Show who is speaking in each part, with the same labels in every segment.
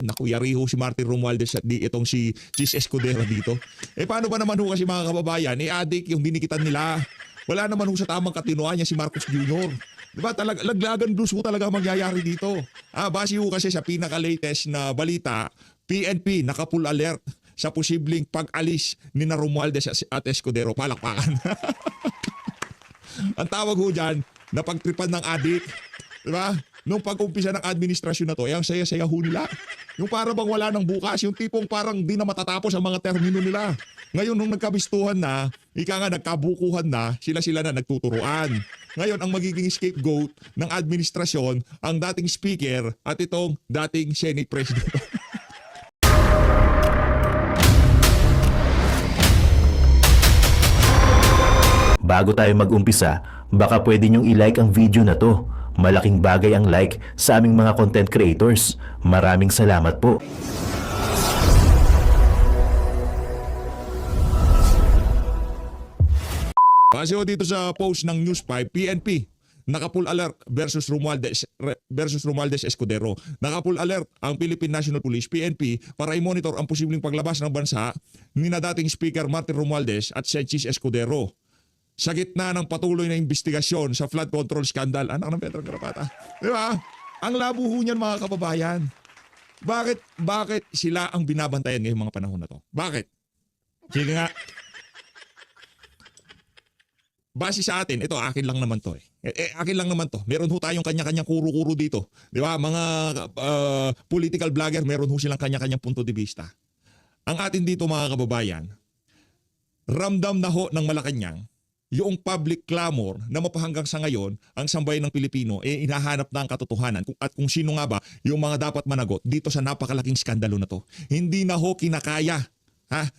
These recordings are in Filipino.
Speaker 1: Naku, yari ho si Martin Romualdez at itong si Chis Escudero dito. Paano ba naman ho kasi mga kababayan, adik yung dinikitan nila. Wala naman ho sa tamang katinuan niya si Marcos Jr. Diba talaga, laglagan dus ho talaga mangyayari dito. Base ho kasi sa pinaka-latest na balita, PNP naka-full alert sa posibleng pag-alis ni na Romualdez at Escudero. Palakpakan. Ang tawag ho dyan, napagtripan ng adik. Diba? Nung pag-umpisa ng administrasyon na to, ang saya-saya ho nila. Yung para bang wala ng bukas, yung tipong parang di na matatapos ang mga termino nila. Ngayon nung nagkabistuhan na, nagkabukuhan na, sila-sila na nagtuturuan. Ngayon ang magiging scapegoat ng administrasyon, ang dating speaker at itong dating Senate President.
Speaker 2: Bago tayo mag-umpisa, baka pwede nyong i-like ang video na to. Malaking bagay ang like sa aming mga content creators. Maraming salamat po.
Speaker 1: Kasi dito sa post ng News 5, PNP naka-full alert versus Romualdez Escudero. Naka-full alert ang Philippine National Police, PNP, para i-monitor ang posibleng paglabas ng bansa ni na dating Speaker Martin Romualdez at Chis Escudero. Sa gitna ng patuloy na investigasyon sa flood control scandal. Anak ng Pedro Garapata. Di ba? Ang labo ho niyan mga kababayan. Bakit sila ang binabantayan ngayong mga panahon na to? Bakit? Sige nga. Base sa atin, ito akin lang naman to akin lang naman to. Meron ho tayong kanya-kanyang kuro-kuro dito. Di ba? Mga political vlogger, meron ho silang kanya-kanyang punto de vista. Ang atin dito mga kababayan, ramdam na ho ng Malacanang yung public clamor na mapahanggang sa ngayon ang sambayan ng Pilipino hinahanap na ang katotohanan at kung sino nga ba yung mga dapat managot dito sa napakalaking skandalo na to. Hindi na ho kinakaya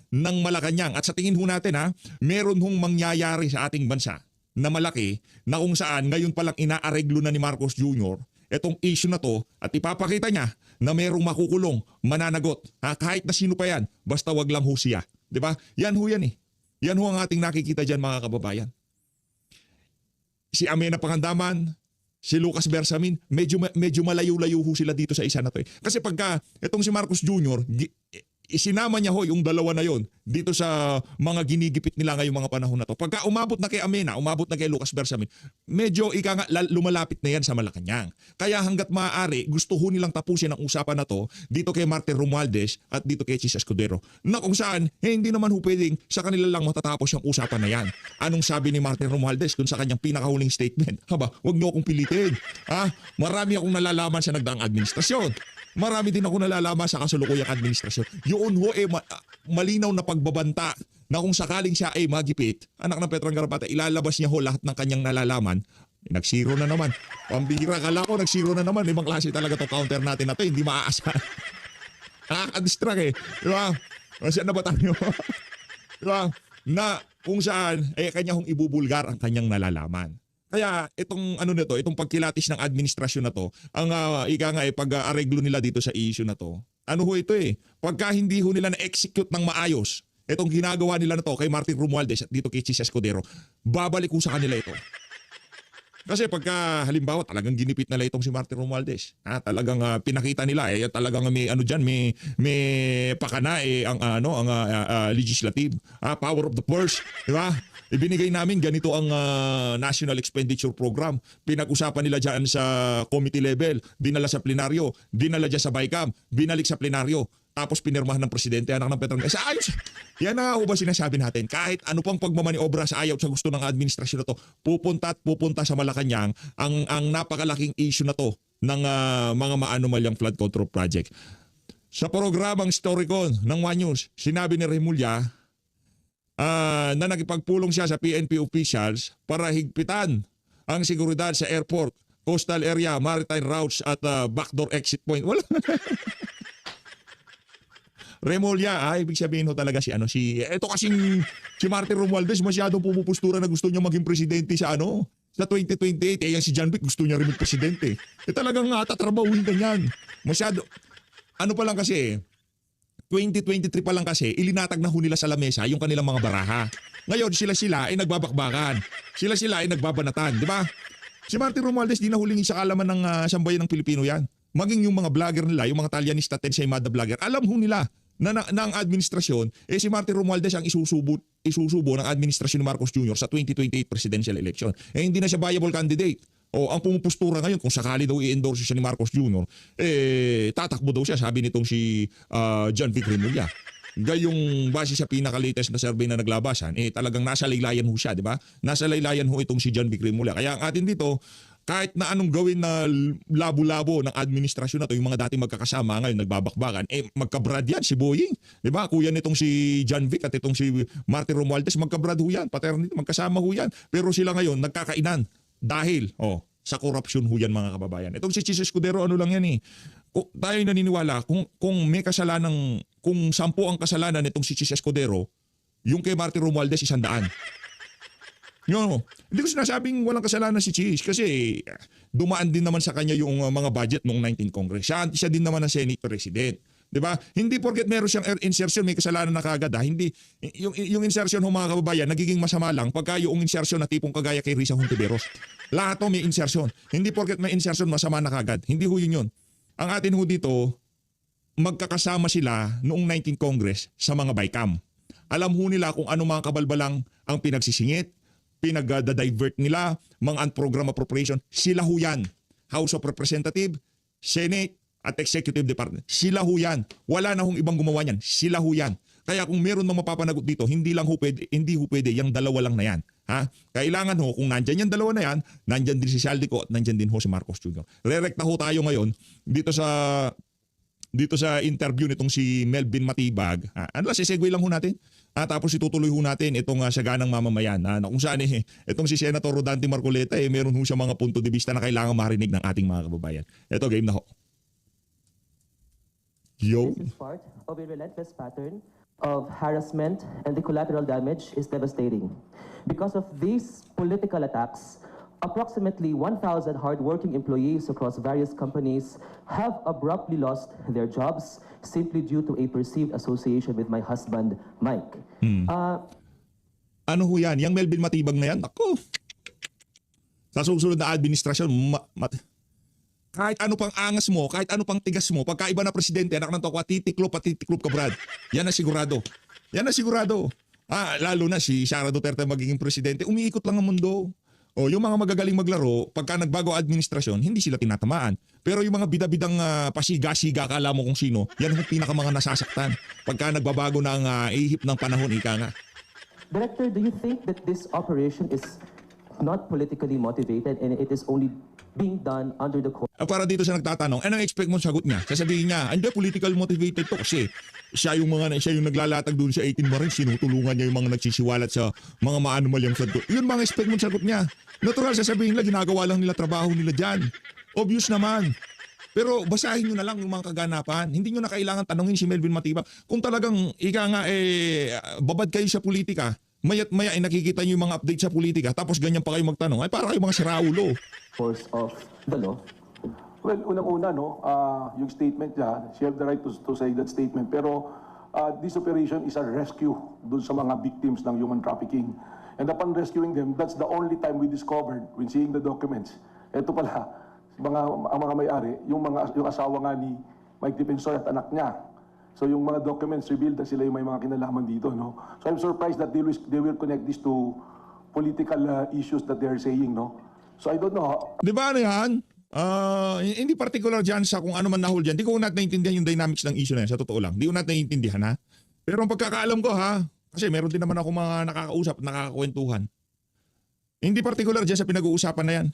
Speaker 1: ng Malacanang at sa tingin ho natin meron hong mangyayari sa ating bansa na malaki na kung saan ngayon palang inaareglo na ni Marcos Jr. itong issue na to at ipapakita niya na merong makukulong, mananagot. Kahit na sino pa yan, basta wag lang ho siya. Diba? Yan ho yan Yan ho ang ating nakikita dyan mga kababayan. Si Amena Pangandaman, si Lucas Bersamin, medyo malayo-layo ho sila dito sa isa na to Kasi pagka itong si Marcos Jr., isinama niya ho yung dalawa na yon dito sa mga ginigipit nila ngayong mga panahon na to. Pagka umabot na kay Amena, umabot na kay Lucas Bersamin, medyo lumalapit na yan sa Malacanang. Kaya hanggat maaari, gusto ho nilang tapusin ang usapan na to dito kay Martin Romualdez at dito kay Chis Escudero. Na kung saan, hindi naman ho pwedeng sa kanila lang matatapos ang usapan na yan. Anong sabi ni Martin Romualdez dun sa kanyang pinakahuling statement? Wag niyo akong pilitin. Marami akong nalalaman sa nagdaang administrasyon. Marami din ako nalalaman sa kasalukuyang administrasyon. Yun ho malinaw na pagbabanta na kung sakaling siya ay magipit, anak ng Petrang Garapata, ilalabas niya ho lahat ng kanyang nalalaman. Nagsiro na naman. Pambihira, kala ko nagsiro na naman. Ibang klase talaga to counter natin na to. Hindi maaasahan. Nakaka-distract Diba? Saan na ba tayo? Diba? Na kung saan kanya hong ibubulgar ang kanyang nalalaman. Kaya itong itong pagkilatis ng administrasyon na to, ang pag-areglo nila dito sa issue na to. Ito pagka hindi ho nila na-execute ng maayos, itong ginagawa nila na to kay Martin Romualdez at dito kay Chis Escudero, babalik ho sa kanila ito. Kasi pagka halimbawa talagang ginipit nila itong si Martin Romualdez, talagang pinakita nila talagang may may pakana ang legislative, power of the purse, di ba? Ibinigay namin ganito ang National Expenditure Program. Pinag-usapan nila diyan sa committee level, dinala sa plenaryo, dinala diyan sa BICAM, binalik sa plenaryo. Tapos pinirmahan ng presidente, anak ng Petrang. Ayos! Yan na ho ba sinasabi natin? Kahit ano pang pagmamaniobra sa ayaw sa gusto ng administrasyon na to, pupunta sa Malacanang ang napakalaking issue na to ng mga maanomalyang flood control project. Sa programang Storycon ng One News, sinabi ni Remulla na nakipagpulong siya sa PNP officials para higpitan ang seguridad sa airport, coastal area, maritime routes at backdoor exit point. Wala. Remulla, ibig sabihin ho talaga ito kasing si Martin Romualdez masyadong pumupustura na gusto niya maging presidente sa sa 2028. Yan si John Vic gusto niya rin magpresidente. Talagang tatrabahuin ka niyan. Masyado, pa lang kasi 2023 pa lang kasi, ilinatag na ho nila sa lamesa yung kanilang mga baraha. Ngayon, sila ay nagbabakbakan. Sila ay nagbabanatan, di ba? Si Martin Romualdez, di na huling sa kalaman ng sambayan ng Pilipino yan. maging yung mga vlogger nila, yung mga Talyanista at Ensaymada vlogger, alam ho nila na ang administrasyon, si Martin Romualdez ang isusubo ng administrasyon ni Marcos Jr. sa 2028 presidential election. Hindi na siya viable candidate. O ang pumupustura ngayon, kung sakali daw i-endorse siya ni Marcos Jr., tatakbo daw siya, sabi nitong si John Vic Remulla. Gayong base sa pinaka-latest na survey na naglabasan, talagang nasa laylayan ho siya, di ba? Nasa laylayan ho itong si John Vic Remulla. Kaya ang atin dito, kahit na anong gawin na labo-labo ng administrasyon na to, yung mga dating magkakasama ngayon nagbabakbakan, magkabrad yan si Boying. Di ba? Kuya nitong si John Vic at itong si Martin Romualdez, magkabrad ho yan. Paternity, magkasama ho yan. Pero sila ngayon nagkakainan dahil sa korupsyon ho yan mga kababayan. Itong si Chis Escudero, ano lang yan tayo naniniwala, kung may kasalanan, kung 10 ang kasalanan nitong si Chis Escudero, yung kay Martin Romualdez 100. Hindi ko sinasabing walang kasalanan si Chis kasi dumaan din naman sa kanya yung mga budget noong 19 Congress. Siya din naman ang Senate President. 'Di ba? Hindi porket meron siyang insertion may kasalanan na kaagad. Hindi yung insertion ng mga kababayan nagiging masama lang pagka yung insertion na tipong kagaya kay Risa Hontiveros. Lahat to may insertion. Hindi porket may insertion masama na kaagad. Hindi ho yun. Ang atin ho dito, magkakasama sila noong 19 Congress sa mga BICAM. Alam ho nila kung ano mga kabalbalang ang pinagsisingit, pinag-divert nila, mga unprogram appropriation, sila ho yan. House of Representative, Senate, at Executive Department. Sila ho yan. Wala na hong ibang gumawa niyan. Sila ho yan. Kaya kung meron mang mapapanagot dito, hindi ho pwede, yung dalawa lang na yan. Ha? Kailangan ho, kung nandyan yung dalawa na yan, nandyan din si Saldico at nandyan din ho si Marcos Jr. Rerekta ho tayo ngayon dito sa interview nitong si Melvin Matibag. Sesegue lang ho natin. Tapos itutuloy ho natin itong saganang mamamayan na kung saan itong si Senator Rodante Marcoleta meron ho siya mga punto de vista na kailangan marinig ng ating mga kababayan. Ito, game na ho. Yo.
Speaker 3: This is part of a relentless pattern of harassment, and the collateral damage is devastating. Because of these political attacks, approximately 1,000 hardworking employees across various companies have abruptly lost their jobs simply due to a perceived association with my husband, Mike.
Speaker 1: Ano ho yan? Yang Melvin Matibag na yan? Ako. Sa susunod na administrasyon, kahit ano pang angas mo, kahit ano pang tigas mo, pagka iba na presidente, anak ng tokwa, titiklop ka, Brad. Yan na sigurado. Lalo na si Sara Duterte magiging presidente, umiikot lang ang mundo. Yung mga magagaling maglaro, pagka nagbago administrasyon, hindi sila tinatamaan. Pero yung mga bidabidang pasiga-siga, akala mo kung sino, yan ang pinaka mga nasasaktan. Pagka nagbabago ng ihip ng panahon, ika nga.
Speaker 3: Director, do you think that this operation is not politically motivated and it is only being done under the court?
Speaker 1: Para dito siya nagtatanong, anong expect mo sagot niya? Sasabihin niya, hindi, political motivated to kasi siya yung naglalatag doon sa 18 Marines, sinutulungan niya yung mga nagsisiwalat sa mga maanumalyang sa doon. Yun mga expect mo sagot niya. Natural, sasabihin nila, ginagawa lang nila trabaho nila dyan. Obvious naman. Pero basahin nyo na lang yung mga kaganapan. Hindi nyo na kailangan tanongin si Melvin Matibag. Kung talagang babad kayo sa politika, maya't maya nakikita nyo yung mga update sa politika, tapos ganyan pa kayo magtanong, para kayo mga siraulo.
Speaker 3: Force of the law.
Speaker 4: Well, unang-una, yung statement niya, she have the right to say that statement. Pero this operation is a rescue dun sa mga victims ng human trafficking. And upon rescuing them, that's the only time we discovered when seeing the documents. Ito pala, ang mga may-ari, yung asawa nga ni Mike Defensor at anak niya. So yung mga documents revealed na sila yung may mga kinalaman dito. No? So I'm surprised that they will connect this to political issues that they are saying. No? So I don't know.
Speaker 1: Di ba yan? Hindi particular dyan sa kung ano man nahul dyan. Di ko natin naiintindihan yung dynamics ng issue na yan. Sa totoo lang. Di ko natin naiintindihan ha. Pero ang pagkakaalam ko ha, kasi meron din naman ako mga nakakausap, nakakakwentuhan. Hindi particular dyan sa pinag-uusapan na yan.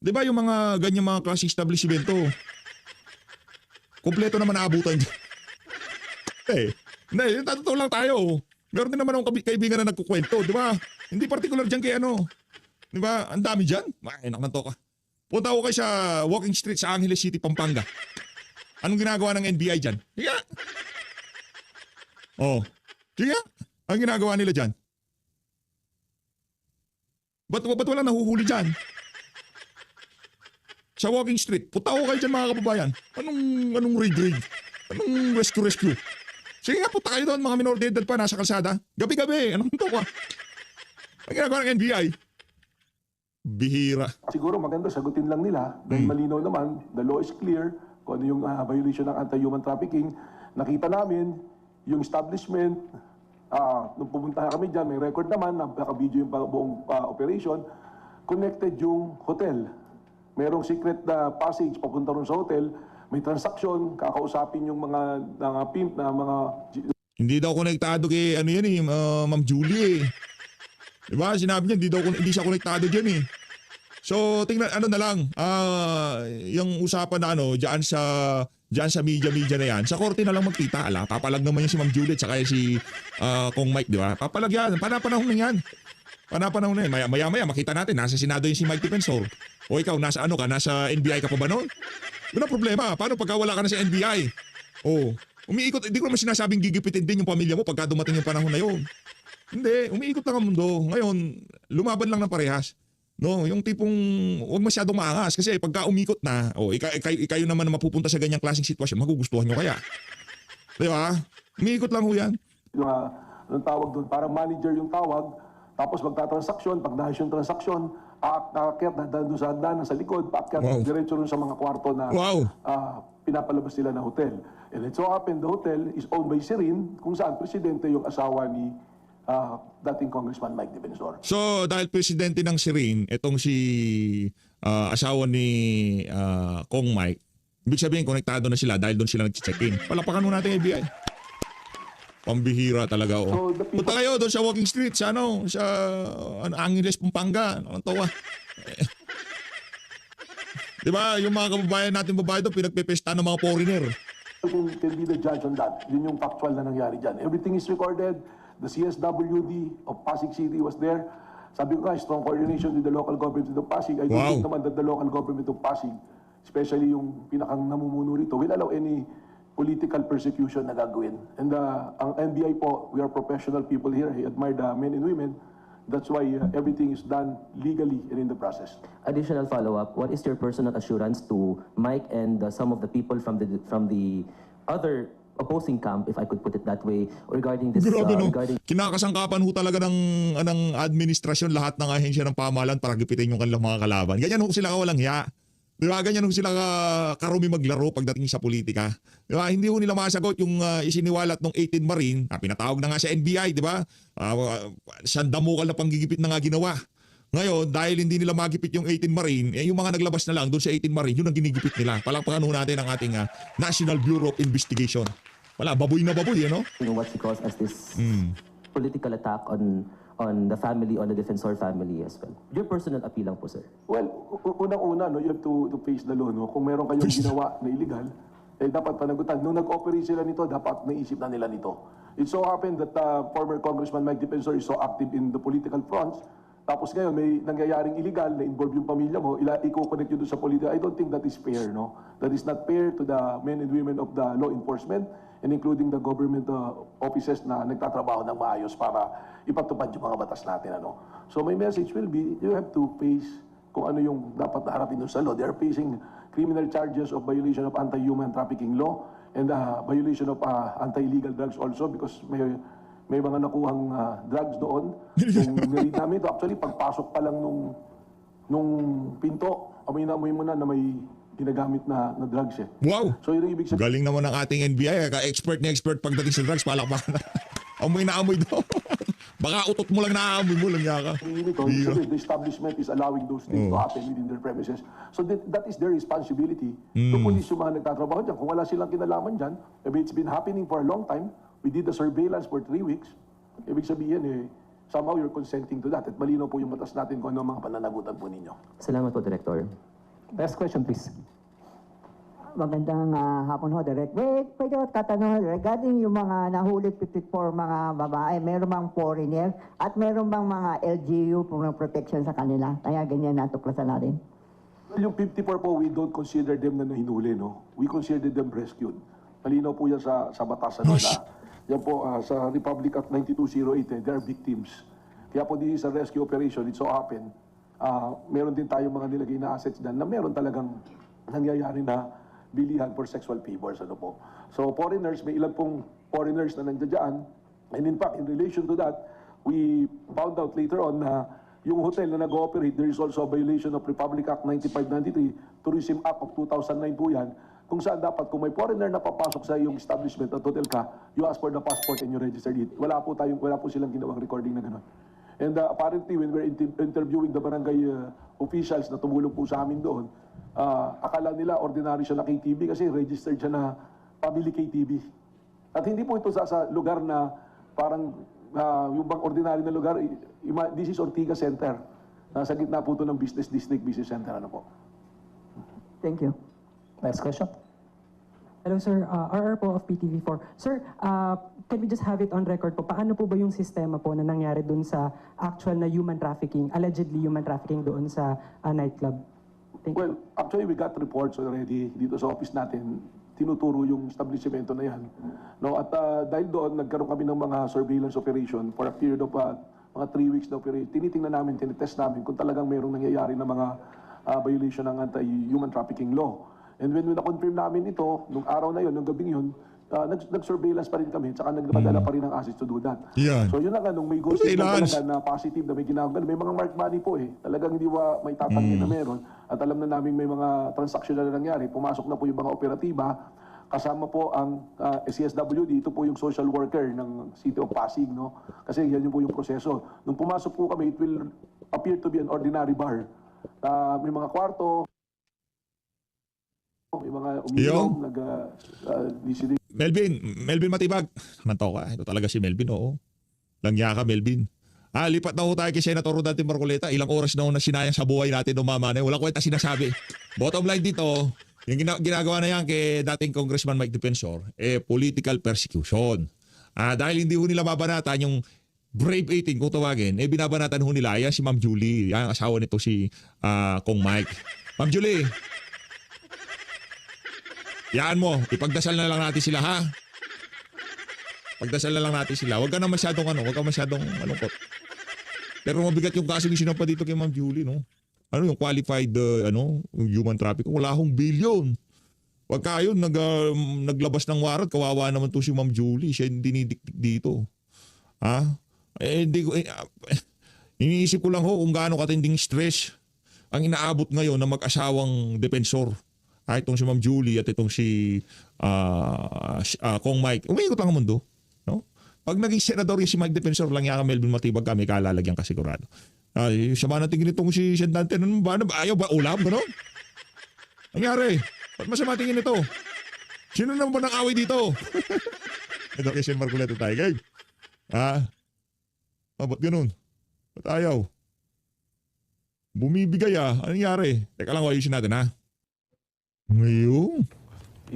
Speaker 1: Di ba yung mga ganyan mga class establishmento? Kompleto naman naabutan dyan. Hindi, totoo lang tayo. Meron din naman akong kaibigan na nagkukwento, di ba? Hindi particular dyan kay ano. Di ba? Ang dami dyan. Enak na to ka. Punta ko kayo sa walking street sa Angeles City, Pampanga. Anong ginagawa ng NBI dyan? Sige. Sige. Ang ginagawa nila dyan? Ba't walang nahuhuli dyan? Sa walking street, punta ko kayo dyan mga kababayan. Anong raid? Anong rescue? Sige nga, punta kayo doon, mga minor de edad pa, nasa kalsada. Gabi-gabi, anong to ka? Ang ginagawa ng NBI? Bihira.
Speaker 4: Siguro maganda sagutin lang nila dahil malinaw naman, the law is clear kung ano yung violation ng anti-human trafficking. Nakita namin yung establishment, nung pumunta kami dyan, may record naman, naka-video yung buong operation, connected yung hotel. Merong secret na passage papunta ron sa hotel, may transaction, kakausapin yung mga pimp na mga
Speaker 1: Hindi daw konektado kay ano yan eh, Ma'am Julie eh. Diba? Sinabi niya hindi siya konektado diyan eh. So tingnan ano na lang, yung usapan na ano diyan sa media na yan. Sa korte na lang magkita, ala. Papalag naman yan si Ma'am Julie at saka si Kong Mike, di ba? Papalag yan, panapanahon na yan. Panapanahon na yan. Maya-maya makita natin nasa Senado yung si Mike Defensor. O ikaw nasa ano ka, nasa NBI ka pa ba noon? Yun ang problema. Paano pagka wala ka na sa NBI? Oh, umiikot, hindi ko naman sinasabing gigipitin din yung pamilya mo pagka dumating yung panahon na yun. Hindi, umiikot lang ang mundo. Ngayon, lumaban lang ng parehas. No, yung tipong huwag masyadong maangas kasi pagka umikot na, kayo naman na mapupunta sa ganyang klaseng sitwasyon, magugustuhan nyo kaya. Di ba? Umiikot lang ho yan.
Speaker 4: anong tawag doon, parang manager yung tawag, tapos magta-transaksyon, pag nahis yung transaksyon, aakyat doon sa hagdanan sa likod, paakyat diretso rin sa mga kwarto na pinapalabas nila ng hotel. And it so happened, the hotel is owned by Sirin, kung saan presidente yung asawa ni dating Congressman Mike Defensor.
Speaker 1: So dahil presidente ng Sirin, itong si asawa ni Kong Mike, ibig sabihin konektado na sila dahil doon sila nag-check-in. Palapakan mo natin yung FBI. Pambihira talaga, oh.
Speaker 4: So,
Speaker 1: Punta kayo doon sa Walking Street, sa Angeles, Pampanga. Ang tawa. Diba, yung mga kababayan natin babae doon, pinagpipesta ng mga foreigner.
Speaker 4: Can be the judge on that. Yun yung factual na nangyari dyan. Everything is recorded. The CSWD of Pasig City was there. Sabi ko nga, strong coordination with the local government of Pasig. I don't think naman that the local government of Pasig, especially yung pinakang namumuno rito, will allow any political persecution na gagawin. And ang NBI po, we are professional people here. I admire the men and women. That's why everything is done legally and in the process.
Speaker 3: Additional follow-up, what is your personal assurance to Mike and some of the people from the other opposing camp, if I could put it that way, regarding this?
Speaker 1: Grabe, no?
Speaker 3: Regarding
Speaker 1: Kinakasangkapan ho talaga ng administrasyon lahat ng ahensya ng pamahalaan para gipitin yung kanilang mga kalaban. Ganyan ho sila kawalang hiya. Di ba? Ganyan ho sila karumi maglaro pagdating sa politika. Di ba? Hindi ho nila masagot yung isiniwalat ng 18 Marine, pinatawag na nga sa NBI, di ba? Sandamukal na panggigipit na nga ginawa. Ngayon, dahil hindi nila magipit yung 18 Marine, yung mga naglabas na lang doon sa 18 Marine, yun ang ginigipit nila. Palakpakan ho natin ang ating National Bureau of Investigation. Wala, baboy na baboy, no?
Speaker 3: what she calls as this political attack on the family, on the Defensor family as well. Your personal appeal lang po, sir.
Speaker 4: Well, unang-una, no, you have to face the law. No? Kung meron kayong ginawa na illegal, dapat panagutan. Nung nag-operate sila nito, dapat naisip na nila nito. It so happened that former Congressman Mike Defensor is so active in the political fronts. Tapos ngayon, may nangyayaring illegal na involve yung pamilya mo, i-connect yun doon sa politika. I don't think that is fair, no? That is not fair to the men and women of the law enforcement and including the government offices na nagtatrabaho ng maayos para ipatupad yung mga batas natin, ano? So my message will be, you have to face kung ano yung dapat na harapin doon sa law. They are facing criminal charges of violation of anti-human trafficking law and violation of anti-illegal drugs also because may mga nakuhang drugs doon. Kung niread namin ito, actually, pagpasok pa lang nung pinto, amoy mo na may ginagamit na drugs eh.
Speaker 1: Wow!
Speaker 4: So yun ang ibig sabihin.
Speaker 1: Galing naman ng ating NBI. Expert na expert pagdating sa drugs, palakpakan na. Amoy na amoy daw. Baka utot mo lang na amoy mo lang yaka.
Speaker 4: The establishment is allowing those things to happen within their premises. So that is their responsibility. To police yung mga nagtatrabaho dyan. Kung wala silang kinalaman dyan, if it's been happening for a long time, we did the surveillance for 3 weeks. Ibig sabihin, somehow you're consenting to that. At malinaw po yung batas natin kung ano mga pananagutan po ninyo.
Speaker 3: Salamat po, Director.
Speaker 5: Last question, please.
Speaker 6: Magandang hapon ho, Direk. Pwede ko tatanong regarding yung mga nahuli 54 mga babae, meron bang foreigner at meron bang mga LGU pong protection sa kanila? Kaya ganyan natuklasan natin.
Speaker 4: Well, yung 54 po, we don't consider them na nahinuli, no? We consider them rescued. Malinaw po yan sa batas na yan po sa Republic Act 9208, they are victims. Kaya po this is a rescue operation, it so happen. Meron din tayong mga nilagay na assets dyan na meron talagang nangyayari na bilihan for sexual favors. Ano po. So foreigners, may ilan pong foreigners na nandiyan. And in fact, in relation to that, we found out later on na yung hotel na nag-ooperate, there is also a violation of Republic Act 9593, Tourism Act of 2009 po yan, kung saan dapat kung may foreigner na papasok sa iyong establishment at hotel ka, you ask for the passport and you register it. Wala po silang ginawang recording na gano'n. And apparently, when we're interviewing the barangay officials na tumulong po sa amin doon, akala nila ordinary siya na KTV kasi registered siya na family KTV. At hindi po ito sa lugar na parang yung bang ordinary na lugar, this is Ortiga Center. Nasa gitna po ito ng business district, business center. Ano po?
Speaker 3: Thank you.
Speaker 5: Next question.
Speaker 7: Hello sir, RR po of PTV4. Sir, can we just have it on record po, paano po ba yung sistema po na nangyari dun sa actual na human trafficking, allegedly human trafficking doon sa nightclub? Thank you.
Speaker 4: Well, actually we got reports already dito sa office natin. Tinuturo yung establishmento na yan. No, at dahil doon, nagkaroon kami ng mga surveillance operation for a period of mga 3 weeks na operation. Tinitingnan namin, tinitest namin kung talagang mayroong nangyayari na mga violation ng anti-human trafficking law. And when na-confirm namin ito, nung araw na yun, nung gabing yun, nag-surveillance pa rin kami, tsaka nagpadala pa rin ang assets to do that.
Speaker 1: Yan.
Speaker 4: So yun na nga, nung may gossip
Speaker 1: Surveillance.
Speaker 4: talaga na positive na may ginagawa, may mga marked money po eh. Talagang hindi may tatanggi na meron. At alam na namin may mga transaction na nangyari. Pumasok na po yung mga operatiba. Kasama po ang CSWD, ito po yung social worker ng City of Pasig, no? Kasi yan yung po yung proseso. Nung pumasok po kami, it will appear to be an ordinary bar. May mga kwarto, may mga umiinom,
Speaker 1: Melvin Matibag. Nanto ka. Ito talaga si Melvin, oo. Langya ka, Melvin. Lipat na ho tayo kay Senator Rodante Marcoleta. Ilang oras na ho na sinayang sa buhay natin ng mama na yun. Walang kwenta sinasabi. Bottom line dito, yung ginagawa na yan kay dating Congressman Mike Defensor, political persecution. Dahil hindi ho nila babanatan yung Brave 18 kung tawagin, binabanatan ho nila. Yan si Ma'am Julie. Yan ang asawa nito si Kong Mike. Ma'am Julie, yan mo, ipagdasal na lang natin sila, ha? Pagdasal na lang natin sila. Huwag ka na masyadong malungkot. Pero mabigat yung kaso yung sinampa dito kay Ma'am Julie, no? Ano yung qualified yung human trafficking? Wala akong bilyon. Wag kayo naglabas ng warrant, kawawa naman to si Ma'am Julie. Siya yung dinidikdik dito. Ha? Hindi ko iniisip ko lang ho kung gaano katinding stress ang inaabot ngayon ng mag-asawang defensor. Itong si Ma'am Julie at itong si Kong Mike. Umiikot lang ang mundo. No? Pag naging senador yung si Mike Defensor lang yan, Melvin Matibag kami, kalalagyan ka sigurado. Sama na tingin itong si Sendante. Ayaw ba ulam? Gano'n? Nangyari. Ba't masama tingin ito? Sino naman ba nang away dito? Ito kay Sen Marcoleta tayo, guys. Ba't ganun? Ba't ayaw? Bumibigay Anong nangyari? Teka lang, ayusin natin ha. Ngayon.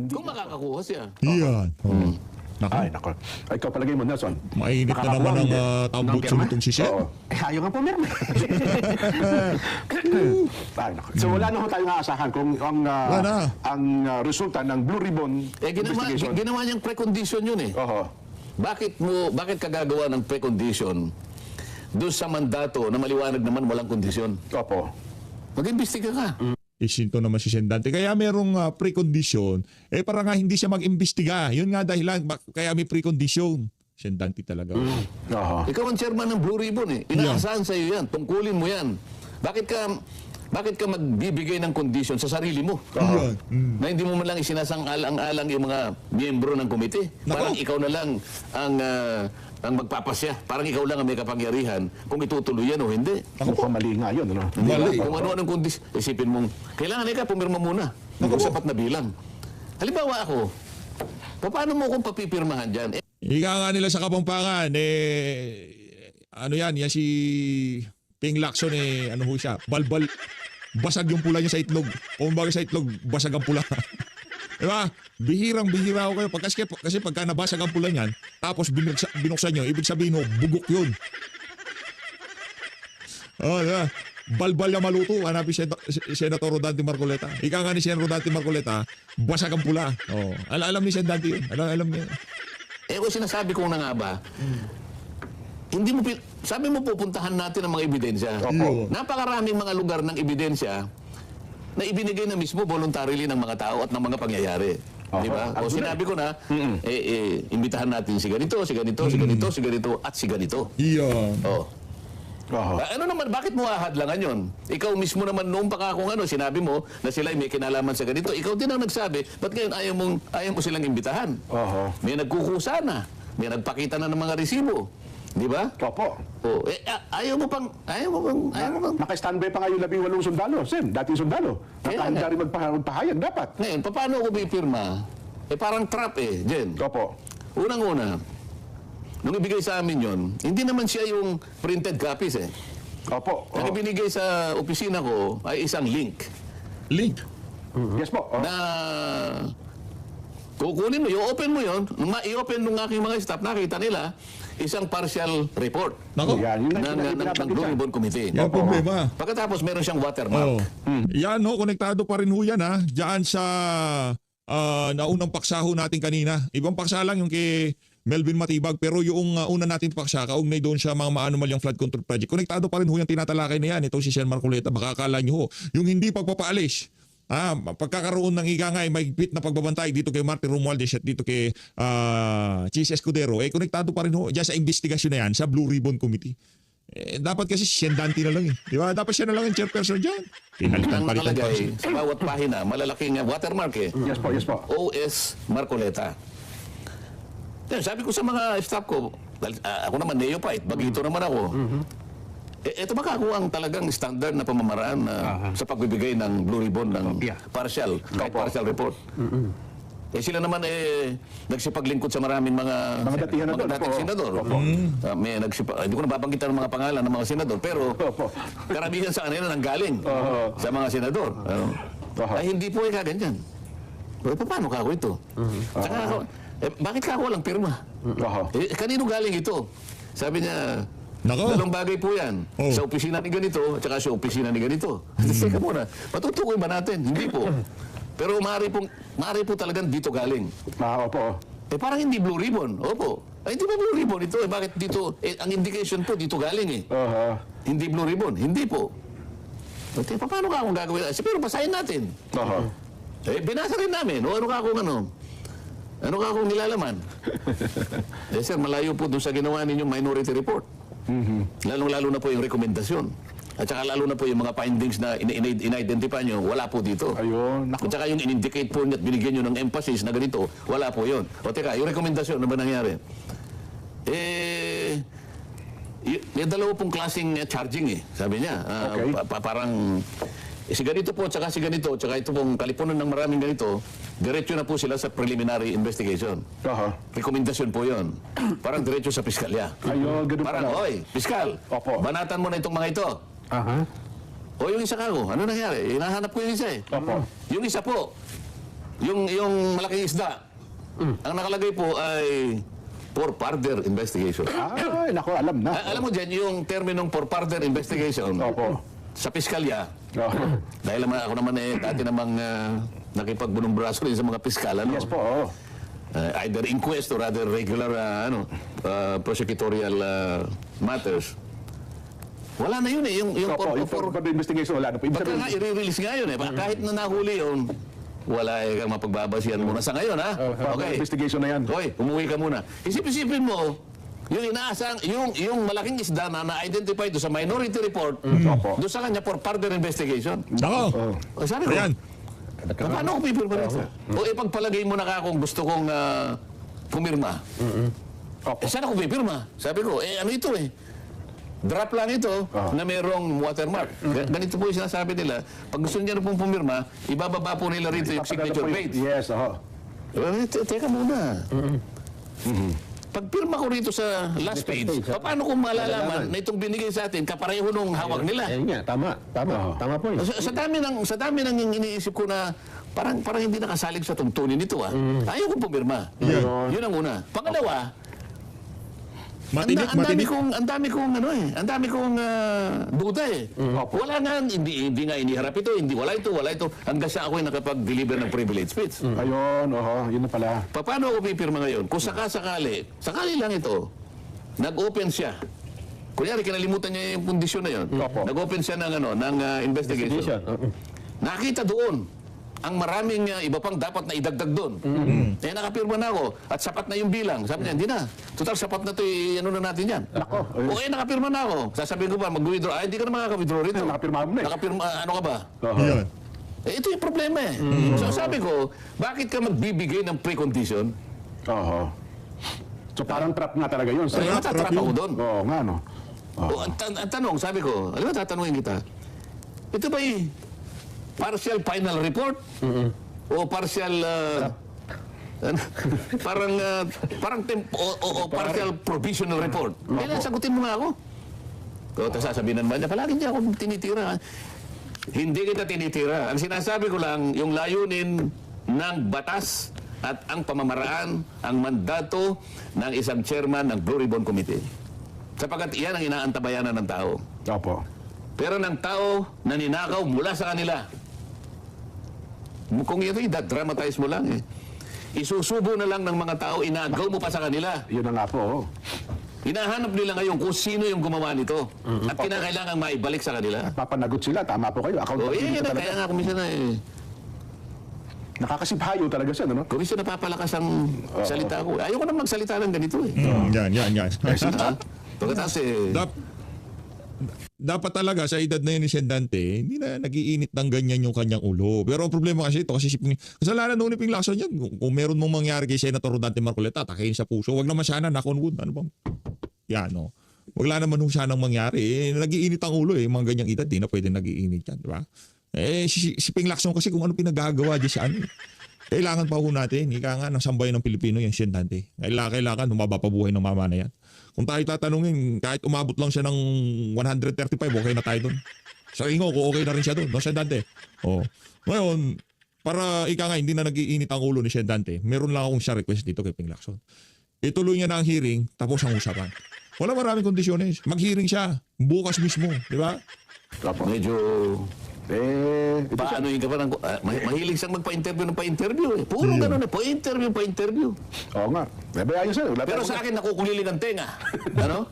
Speaker 8: Kung makakakuha siya.
Speaker 1: Yan.
Speaker 5: Ay, nako. Ay, ikaw palagay mo, Nelson.
Speaker 1: Mainit na naman ang tambot sa lutong si Sen.
Speaker 5: Ayaw nga pumirma. Ay, nako. So wala na ho tayong aasahan kung ang resulta ng Blue Ribbon investigation.
Speaker 8: Ginawa niyang precondition yun eh.
Speaker 5: Oho.
Speaker 8: Bakit ka gagawa ng precondition doon sa mandato na maliwanag naman walang kondisyon?
Speaker 5: Opo.
Speaker 8: Mag-imbestiga ka.
Speaker 1: Isinto naman si Sendante. Kaya merong precondition. Para nga hindi siya mag-imbestiga. Yun nga dahilan. Kaya may precondition. Sendante talaga.
Speaker 5: Oho.
Speaker 8: Ikaw ang chairman ng Blue Ribbon eh. Inaasahan sa iyo yan. Tungkulin mo yan. Bakit ka magbibigay ng kondisyon sa sarili mo? Na hindi mo man lang isinasang-alang yung mga miyembro ng komite. Parang ikaw na lang ang magpapasya. Parang ikaw lang ang may kapangyarihan kung itutuloy yan o hindi.
Speaker 5: Mukhang mali nga yun, ano?
Speaker 1: Mali.
Speaker 8: Kung ano-anong kondisyon, isipin mong, kailangan ka pumirma muna. Kung sapat na bilang. Halimbawa ako, paano mo kung papipirmahan dyan?
Speaker 1: Ika nga nila sa Kapampangan. Ano yan si Ping Lacson ano ho siya? Balbal. Basag yung pula niya sa itlog. Kung bagay sa itlog, basag ang pula. Diba? Bihirang-bihira ako kayo. Kasi pagka nabasag ang pula niyan, tapos binuksan nyo, ibig sabihin bugok yun. Diba? Balbal na maluto. Hanapin Senator Rodante Marcoleta. Ika nga ni Senator Rodante Marcoleta, basag ang pula. Alam ni Sendante yun. Alam niya.
Speaker 8: Kung sinasabi ko na nga ba, hindi mo sabi mo pupuntahan natin ang mga ebidensya. Napakaraming mga lugar ng ebidensya na ibinigay na mismo voluntarily ng mga tao at ng mga pangyayari. Di ba? O sinabi ko na, imbitahan natin si ganito, si ganito, si ganito, si ganito, at si ganito.
Speaker 1: Iyan.
Speaker 5: Oho.
Speaker 8: Ano naman, bakit mo ahadlangan yun? Ikaw mismo naman noong pa kung sinabi mo na sila may kinalaman sa ganito. Ikaw din ang nagsabi, ba't ngayon ayaw mo silang imbitahan?
Speaker 5: Oho.
Speaker 8: May nagkukusa na. May nagpakita na ng mga resibo. Di ba?
Speaker 5: Opo.
Speaker 8: Oh, ayaw mo bang?
Speaker 5: Naka-standby pa nga yung 18 sundalo, Sen, dating sundalo.
Speaker 8: Kaya
Speaker 5: Nakahanda
Speaker 8: nga.
Speaker 5: rin magpahayag dapat.
Speaker 8: Ngayon, paano ako pipirma? Parang trap Jen.
Speaker 5: Opo.
Speaker 8: Unang-una, nung ibigay sa amin yon, hindi naman siya yung printed copies
Speaker 5: Opo.
Speaker 8: Ang ibinigay sa opisina ko ay isang link
Speaker 1: Link.
Speaker 5: Yes po.
Speaker 8: na kukunin mo, i-open mo yun, nung i-open ng aking mga staff, nakita nila isang partial report
Speaker 1: Nako.
Speaker 5: Yan, yun ang
Speaker 8: ng
Speaker 5: binabanggit
Speaker 8: Blue
Speaker 5: yan.
Speaker 8: Ribbon Committee.
Speaker 1: Yan problema.
Speaker 8: Pagkatapos meron siyang
Speaker 1: Oh.
Speaker 8: watermark.
Speaker 1: Yan ho, konektado pa rin ho yan ha. Diyan sa naunang paksa ho natin kanina. Ibang paksa lang yung kay Melvin Matibag, pero yung una natin paksa, kaugnay doon sa mga maanumalyang flood control project. Konektado pa rin ho yung tinatalakay na yan. Ito si Sen Marcoleta, baka akala nyo ho. Yung hindi pagpapaalis. Pagkakaroon ng igangay, may higpit na pagbabantay dito kay Martin Romualdez at dito kay Chis Escudero, konektado pa rin ho dyan sa investigasyon na yan, sa Blue Ribbon Committee. Dapat kasi si Sen Dante na lang Di ba? Dapat siya na lang yung chairperson dyan. Pinalitan
Speaker 8: Ang
Speaker 1: palitan pa
Speaker 8: nakalagay sa bawat pahina, malalaking watermark
Speaker 5: Yes po, yes po.
Speaker 8: OS Marcoleta. Yan, sabi ko sa mga staff ko, dahil, ako naman neophyte, bagito naman ako. Ito ba ako ang talagang standard na pamamaraan sa pagbibigay ng Blue Ribbon ng partial, kahit partial report? Sila naman nagsipaglingkod sa maraming mga
Speaker 5: datihan na doon,
Speaker 8: dating
Speaker 5: opo.
Speaker 8: senador.
Speaker 5: Opo.
Speaker 8: May hindi ko na babanggitan ng mga pangalan ng mga senador, pero
Speaker 5: Opo.
Speaker 8: karamihan sa kanila nanggaling sa mga senador.
Speaker 5: Oho.
Speaker 8: Ay hindi po kaganyan. Paano ka ako ito? Saka ako, bakit ka ako walang pirma?
Speaker 5: Oho.
Speaker 8: Kanino galing ito? Sabi niya,
Speaker 1: Nako.
Speaker 8: dalawang bagay po yan.
Speaker 1: Oh.
Speaker 8: Sa opisina ni ganito, at saka sa opisina ni ganito. Teka muna, matutukoy ba natin? Hindi po. Pero maaari po talagang dito galing.
Speaker 5: Opo.
Speaker 8: Parang hindi Blue Ribbon. Opo. Ay, hindi ba Blue Ribbon ito? Bakit dito? Ang indication po dito galing
Speaker 5: Oho.
Speaker 8: Hindi Blue Ribbon. Hindi po. Paano ka akong gagawin? Pero basahin natin.
Speaker 5: Oho.
Speaker 8: Binasa rin namin. O ano ka akong Ano ka akong nilalaman? Sir, malayo po doon sa ginawa ninyong minority report. Lalong-lalo na po yung rekomendasyon. At saka lalo na po yung mga findings na in-identify nyo, wala po dito.
Speaker 5: Ayun.
Speaker 8: At saka yung in-indicate po nyo at binigyan nyo ng emphasis na ganito, wala po yun. O teka, yung rekomendasyon, ano ba nangyari? May dalawa pong klaseng charging sabi niya.
Speaker 5: Okay.
Speaker 8: Parang si ganito po, tsaka si ganito, tsaka ito pong kalipunan ng maraming ganito, diretso na po sila sa preliminary investigation.
Speaker 5: Oho.
Speaker 8: Rekomendasyon po yon. Parang diretso sa piskalya.
Speaker 5: Ayun, ganun
Speaker 8: Parang,
Speaker 5: pala.
Speaker 8: oy, piskal,
Speaker 5: Opo.
Speaker 8: banatan mo na itong mga ito.
Speaker 5: Aha.
Speaker 8: O yung isa kako, ano nangyari? Hinahanap ko yung isa
Speaker 5: Opo.
Speaker 8: Yung isa po, yung malaking isda, ang nakalagay po ay for further investigation.
Speaker 5: Ay, naku, alam na.
Speaker 8: Alam mo dyan, yung terminong for further investigation
Speaker 5: Opo.
Speaker 8: sa piskalya,
Speaker 5: Oho.
Speaker 8: dahil naman ako naman dati namang nakipagbunong braso rin sa mga piskal, ano?
Speaker 5: Yes po, oo.
Speaker 8: Either inquest or rather regular prosecutorial matters. Wala na yun yung
Speaker 5: Opo, yung for the investigation, wala na po. Ibig
Speaker 8: Baka
Speaker 5: sabihin,
Speaker 8: nga i-release nga yun Kahit na nahuli yun, wala kang mapagbabasihan muna sa ngayon
Speaker 5: for investigation na yan.
Speaker 8: Okay, umuwi ka muna. Isip-isipin mo, yung inaasang, yung malaking isda na na-identify doon sa minority report,
Speaker 5: Opo.
Speaker 8: doon sa kanya for further investigation.
Speaker 1: Nako.
Speaker 8: Sabi ko,
Speaker 1: Ayan.
Speaker 8: paano ko pipirma nito? O ipagpalagay mo na ka kung gusto kong pumirma.
Speaker 5: Opo.
Speaker 8: Saan ako pipirma? Sabi ko, ano ito Drop lang ito na merong watermark. Ganito po yung sinasabi nila. Pag gusto niya na pong pumirma, ibababa po nila rito yung signature page.
Speaker 5: Yes, oho.
Speaker 8: Teka muna. Pag pirma ko rito sa last page, paano kung malalaman na itong binigay sa atin kapareho nung hawak nila?
Speaker 9: Ayun nga, tama po yun.
Speaker 8: Sa dami ng iniisip ko na parang hindi nakasalig sa tungtunin nito Ayaw kong pumirma. Yun ang una. Pangalawa, ang dami kong duda Wala nga, hindi nga iniharap ito, wala ito, hanggang sa ako'y nakapag-deliver ng privilege speech.
Speaker 5: Ayun, oho, yun na pala.
Speaker 8: Paano ako pipirma ngayon? Kung sakali lang ito, nag-open siya. Kunyari, kinalimutan niya yung kondisyon na yun.
Speaker 5: Opo.
Speaker 8: Nag-open siya ng investigation. Nakita doon ang maraming iba pang dapat na idagdag doon. Eh, nakapirma na ako at sapat na yung bilang. Sabi niya, hindi na. Total, sapat na ito, ano na natin yan.
Speaker 5: Nako.
Speaker 8: Nakapirma na ako. Sasabihin ko ba, mag-withdraw? Hindi ka na makaka-withdraw rito.
Speaker 5: Nakapirma mo na eh.
Speaker 8: Nakapirma, ano ka ba?
Speaker 1: Yun.
Speaker 8: Ito yung problema eh. So sabi ko, bakit ka magbibigay ng precondition?
Speaker 5: Oo. So parang trap nga talaga yun.
Speaker 8: Ay, matatrap ako doon.
Speaker 5: Oo nga, no?
Speaker 8: Ang tanong, sabi ko, alam mo, tatanungin kita, ito ba yung partial final report? O partial, o partial provisional report? Kailan sagutin mo nga ako? O, tapos sasabihin naman niya, palagi niya ako tinitira. Hindi kita tinitira. Ang sinasabi ko lang, yung layunin ng batas at ang pamamaraan, ang mandato ng isang chairman ng Blue Ribbon Committee. Sapagkat iyan ang inaantabayanan ng tao.
Speaker 5: Opo.
Speaker 8: Pero ng tao na ninakaw mula sa kanila. Kung ito, i-dramatize mo lang eh. Isusubo na lang ng mga tao, inagaw mo pa sa kanila.
Speaker 5: Yun na nga po.
Speaker 8: Hinahanap nila ngayon kung sino yung gumawa nito. At kinakailangan maibalik sa kanila.
Speaker 5: Papanagot sila. Tama po kayo.
Speaker 8: O,
Speaker 5: Accountability talaga.
Speaker 8: kaya nga kumisa na eh.
Speaker 5: Nakakasibhayo talaga siya, no?
Speaker 8: Kumisa napapalakas ang salita ko. Ayoko na magsalita ng ganito eh.
Speaker 1: Yan.
Speaker 8: Ha? Pagkatapos eh,
Speaker 1: Dapat talaga sa edad na yun ni Sen Dante, hindi na nagiinit ng ganyan yung kanyang ulo. Pero ang problema kasi ito, kasi kasalanan nung ni Ping Lacson yan. Kung meron mong mangyari kay Senator Dante Marcoleta, tatakihin sa puso. Wag naman sana, knock on wood. Ano bang? Yan, no? Wala naman nung sanang mangyari. Nagiinit ang ulo eh. Mga ganyang edad, di na pwede nagiinit yan, di ba? Si Ping Lacson kasi kung ano pinagagawa di sa ano. Kailangan pa ho natin. Ika nga ng sambayan ng Pilipino yan, Sen Dante. Kailangan humaba pa buhay ng mama na yan. Kung tayo tatanungin, kahit umabot lang siya ng 135, okay na tayo doon. Sa ingo, okay na rin siya doon, no, Sen Dante? Oh. Ngayon, para ika nga, hindi na nag-iinit ang ulo ni Sen Dante, meron lang akong siya request dito kay Ping Lacson. Ituloy niya na ang hearing, tapos ang usapan. Wala maraming kondisyones. Mag-hearing siya, bukas mismo, di ba?
Speaker 8: medyo
Speaker 5: Ito siya.
Speaker 8: paano yung ka pa ng... mahilig siyang magpa-interview ng pa-interview eh. Puro ganun eh. Pa-interview.
Speaker 5: Oo nga. Bayaan siya.
Speaker 8: Pero sa akin, nakukuliling ang tenga. Ano?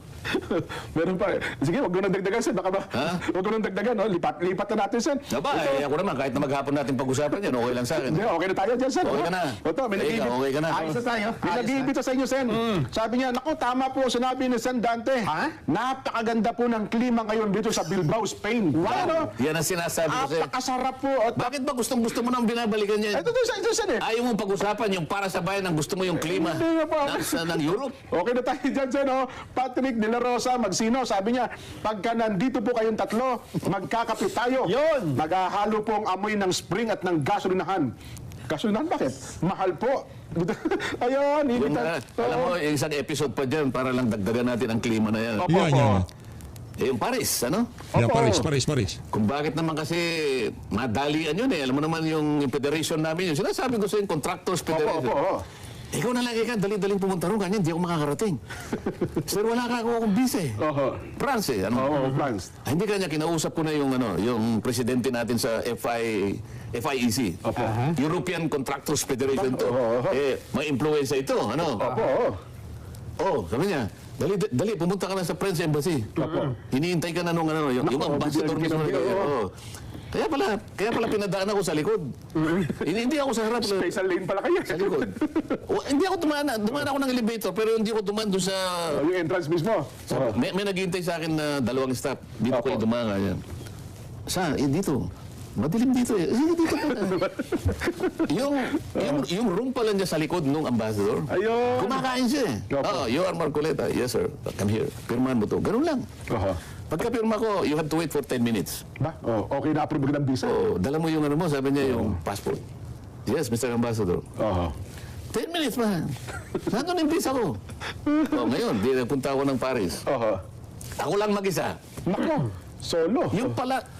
Speaker 5: Meron pa. Sige, wag mo nang dagdagan, Sen. Baka ba? Wag mo nang dagdagan, no? Lipat na natin, Sen.
Speaker 8: Aba, ako naman, kahit na maghapon natin pag-usapan yan, okay lang sa akin.
Speaker 5: Hindi, okay na tayo dyan, Sen.
Speaker 8: Okay ka na.
Speaker 5: Ito, may
Speaker 8: Okay ka, okay ka na.
Speaker 5: Ayos na tayo. May nag-iibita sa inyo, Sen. Sabi niya, naku, tama po sinabi ni Sen Dante. Napakaganda po ng klima ngayon dito sa Bilbao, Spain. Wow, no?
Speaker 8: Yan ang sinasabi ko sa'yo.
Speaker 5: Napakasarap po. At
Speaker 8: Bakit ba gustong-gusto mo nang binabalikan niya?
Speaker 5: ito, Sen, eh.
Speaker 8: Ayaw mong pag-usapan yung para sa bayan ang gusto mo yung klima
Speaker 5: Hindi nga po.
Speaker 8: ng Europe.
Speaker 5: Okay na tayo dyan, Sen, oh. Patrick De La Rosa, Magsino, sabi niya, pagka nandito po kayong tatlo, magkakape tayo. Yun! Maghahalo po ang amoy ng spring at ng gasolinahan. Gasolinahan, bakit? Mahal po. Ayun,
Speaker 8: Yung, alam mo, yung isang episode pa dyan para lang dagdagan natin ang klima na yan.
Speaker 5: Opo,
Speaker 1: Yan.
Speaker 8: Yung Paris, ano?
Speaker 1: Yan,
Speaker 5: Opo.
Speaker 1: Paris.
Speaker 8: Kung bakit naman kasi madalian yun eh. Alam mo naman yung federation namin yun. Sinasabi ko sa yung Contractors Federation.
Speaker 5: Opo.
Speaker 8: Ikaw na lang ka, dali-daling pumunta ron, ganyan, hindi ako makakarating. Sir, wala ka ako akong visa eh.
Speaker 5: Oho.
Speaker 8: France eh, ano?
Speaker 5: Oo, France.
Speaker 8: Hindi kanya, kinausap ko na yung presidente natin sa FIEC.
Speaker 5: Opo.
Speaker 8: European Contractors Federation to.
Speaker 5: Oo.
Speaker 8: May influensya ito, ano?
Speaker 5: Opo.
Speaker 8: Sabi niya, dali, pumunta ka na sa French Embassy. Hinihintay ka na nung yung ambassador mismo. Kaya pala pinadaan ako sa likod. Hindi ako sa harap.
Speaker 5: Special lane pala kayo.
Speaker 8: Sa likod. Hindi ako dumaan ako ng elevator, pero hindi ako dumaan doon sa...
Speaker 5: Yung entrance mismo.
Speaker 8: May naghihintay sa akin na 2 staff. Dito ko yung dumaan yan. Dito. Madilim dito eh. Sige, dito pa. yung room pala niya sa likod nung ambassador.
Speaker 5: Ayun.
Speaker 8: Kumakain siya eh.
Speaker 5: Opo.
Speaker 8: You are Marcoleta. Yes, sir. Come here. Pirmahan mo to. Ganun lang. Pagka-pirma ko, you have to wait for 10 minutes.
Speaker 5: Ba? Okay na approve ng visa.
Speaker 8: Dala mo yung ano mo, sabi niya yung passport. Yes, Mr. Ambassador. 10 minutes pa. Nandun yung visa ko. Ngayon, di nagpunta ako ng Paris. Ako lang mag-isa.
Speaker 5: Nako, solo.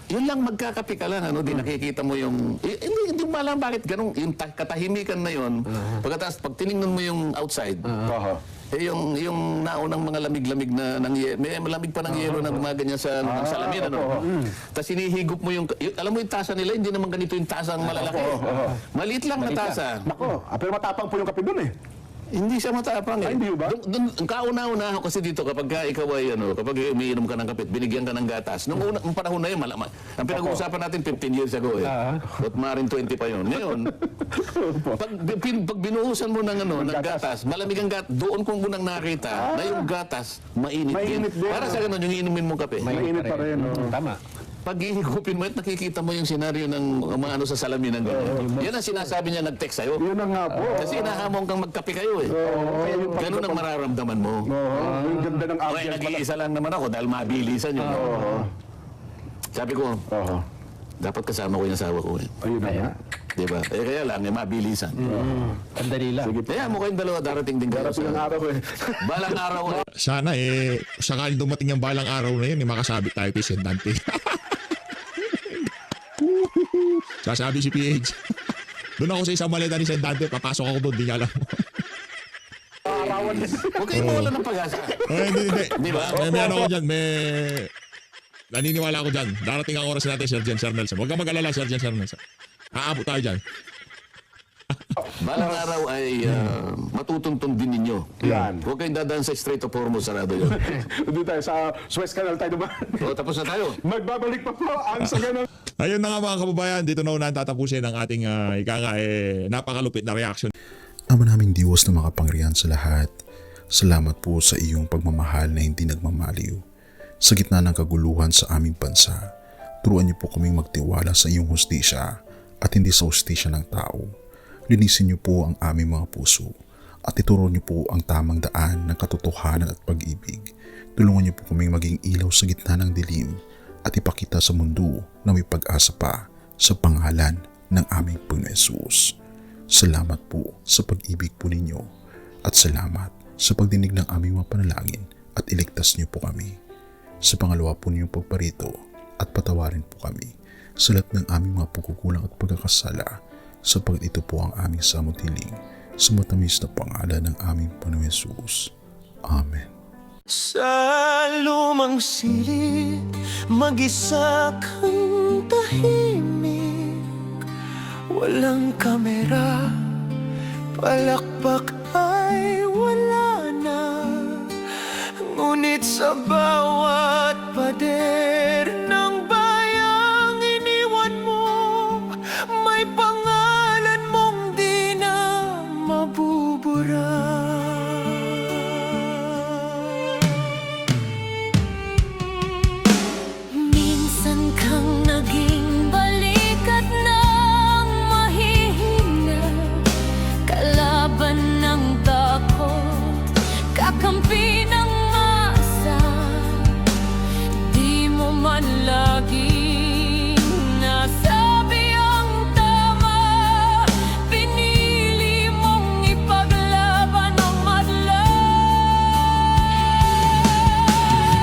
Speaker 8: Yun lang magkakape ka lang, di nakikita mo yung... Hindi mo alam bakit ganun, yung katahimikan na yun. Pagkatapos, pag tinignan mo yung outside, yung naunang mga lamig-lamig na may lamig pa ng yelo na gumaganyan sa salamin, Tapos hinihigop mo alam mo yung tasa nila, hindi naman ganito yung tasa ang malalaki. Maliit lang na tasa.
Speaker 5: Nako, pero matapang po yung kape dun eh.
Speaker 8: Hindi siya matapang eh.
Speaker 5: Ay, hindi ba?
Speaker 8: Ang kauna-una kasi dito kapag ikaw ay kapag umiinom ka ng kape, binigyan ka ng gatas. Nung panahon na yun, ang pinag-uusapan natin 15 years ago eh. At maaaring 20 pa yun. Ngayon, pag binuhusan mo ng gatas, malamig ang gatas, doon kong unang nakita na yung gatas mainit din.
Speaker 5: Mainit din.
Speaker 8: Para sa ganun, yung iinumin mong kape.
Speaker 5: Mainit pa rin.
Speaker 9: Tama.
Speaker 8: Pag hihigupin mo at nakikita mo yung senaryo ng mga sa salamin ng gano'n. Yan ang sinasabi niya nag-text sa'yo.
Speaker 5: Yun ang nga po.
Speaker 8: Kasi nahamon kang magkape kayo eh. Ganun ang mararamdaman mo.
Speaker 5: Yung ganda ng
Speaker 8: Okay,
Speaker 5: ambience pala.
Speaker 8: nag-iisa lang naman ako dahil mabilisan yun. Sabi ko, dapat kasama ko yung asawa ko eh.
Speaker 5: Ayun na nga.
Speaker 8: Diba? Kaya lang, mabilisan.
Speaker 9: Ang dali lang.
Speaker 8: Kaya mo kayong dalawa darating din kayo.
Speaker 5: Darating ang araw eh.
Speaker 8: Balang araw eh.
Speaker 1: Sana sakaling dumating yung balang araw na yun, makasabit tayo kay Sen Dante. Sasabi si PH. Doon ako sa isang maleta ni Sen Dante, papasok ako doon, di niya alam.
Speaker 8: Huwag kayong mawala ng pag-asa.
Speaker 1: Hindi.
Speaker 8: Di ba?
Speaker 1: May ano ko dyan, naniniwala ako dyan. Darating ang oras natin, Sir Nelson. Huwag kang mag-alala, Sir Nelson. Aabot tayo dyan.
Speaker 8: Balang araw ay matutuntun din ninyo.
Speaker 5: Yan.
Speaker 8: Huwag kayong dadaan sa Strait of Hormuz, sarado yun.
Speaker 5: Doon tayo sa Suez Canal tayo naman.
Speaker 8: O, tapos na tayo.
Speaker 5: Magbabalik pa po ang sa ganun.
Speaker 1: Ayun na nga mga kababayan, dito na unahan tatapusin ang ating napakalupit na reaction.
Speaker 10: Ama naming Diyos na makapangyarihan sa lahat, salamat po sa iyong pagmamahal na hindi nagmamaliw. Sa gitna ng kaguluhan sa aming bansa, turuan niyo po kaming magtiwala sa iyong hustisya at hindi sa hustisya ng tao. Linisin niyo po ang aming mga puso at ituro niyo po ang tamang daan ng katotohanan at pag-ibig. Tulungan niyo po kaming maging ilaw sa gitna ng dilim at ipakita sa mundo na may pag-asa pa sa pangalan ng aming Panginoon Hesus. Salamat po sa pag-ibig po ninyo at salamat sa pagdinig ng aming mga panalangin at iligtas niyo po kami. Sa pangalawa po niyong pagparito at patawarin po kami sa lahat ng aming mga pagkukulang at pagkakasala sapagkat ito po ang aming samutiling sa matamis na pangalan ng aming Panginoon Hesus. Amen.
Speaker 11: Sa lumang silid, mag-isa kang tahimik. Walang kamera, palakpak ay wala na. Ngunit sa bawat pader ng bayang iniwan mo, may pangalan mong di na mabubura. Minsan kang naging balikat ng mahihina, kalaban ng takot, kakampi ng asa. Di mo man laging nasabi ang tama, pinili mong ipaglaban ang madla.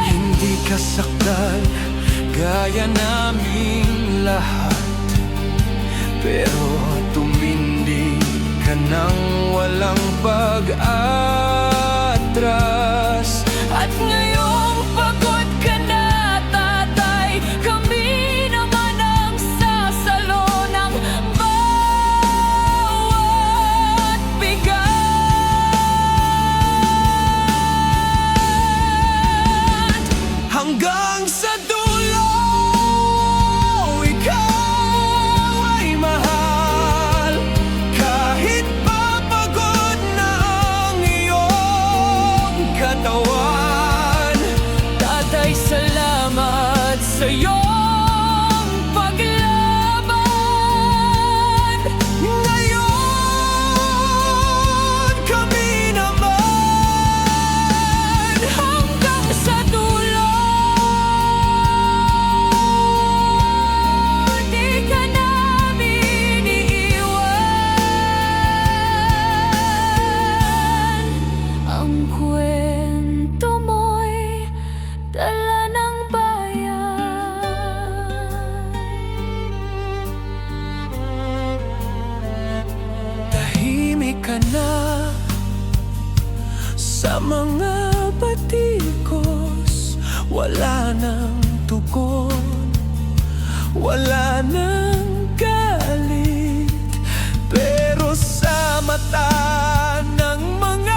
Speaker 11: Hindi ka saktan gaya naming lahat, pero tumindi ka ng walang pag-atras. At ngayong pagod ka na, tatay, kami naman ang sasalo ng bawat bigat. Hanggang sa dulo, ikaw ay mahal. Kahit papagod na ang iyong katawan, tatay, salamat sa iyong paglaban. Ngayon, kami naman hanggang sa dulo. Di ka namin iiwan. Ang kwento mo'y dala ng bayan. Tahimik ka na sa mga batikos, wala nang tugon, wala nang galit, pero sa mata ng mga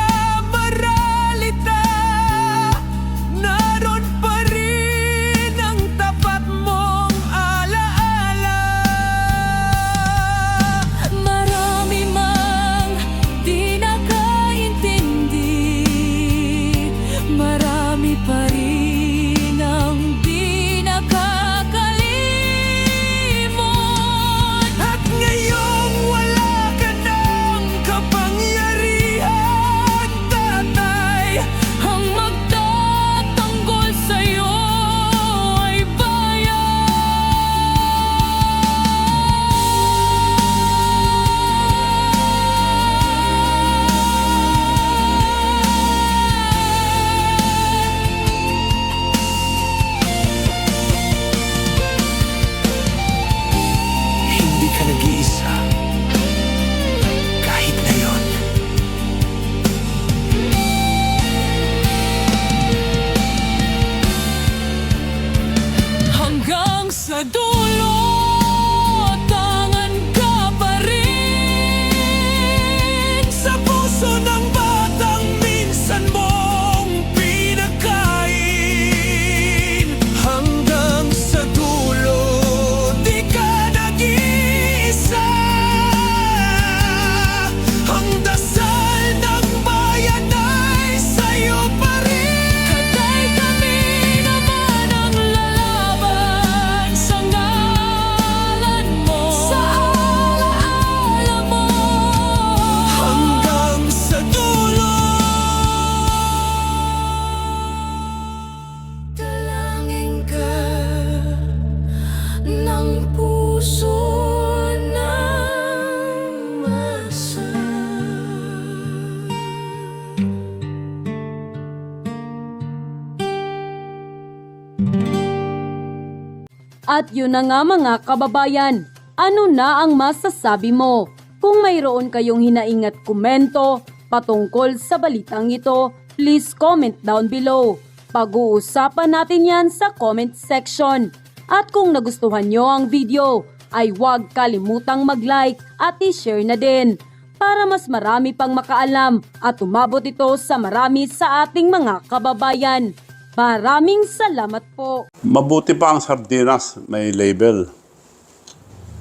Speaker 11: At yun na nga mga kababayan, ano na ang masasabi mo? Kung mayroon kayong hinaing at komento patungkol sa balitang ito, please comment down below. Pag-uusapan natin yan sa comment section. At kung nagustuhan nyo ang video, ay huwag kalimutang mag-like at i-share na din para mas marami pang makaalam at umabot ito sa marami sa ating mga kababayan. Maraming salamat po.
Speaker 12: Mabuti pa ang sardinas, may label.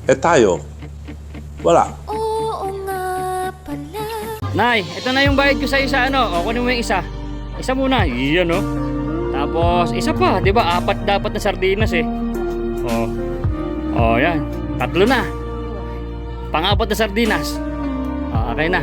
Speaker 12: Eh tayo, wala.
Speaker 13: Nay, ito na yung bayad ko sa isa, ano? O, kunin mo yung isa. Isa muna, iyan, no? Tapos, isa pa, di ba? 4 dapat na sardinas, eh. O, yan. 3 na. Pang-4 na sardinas. O, okay na.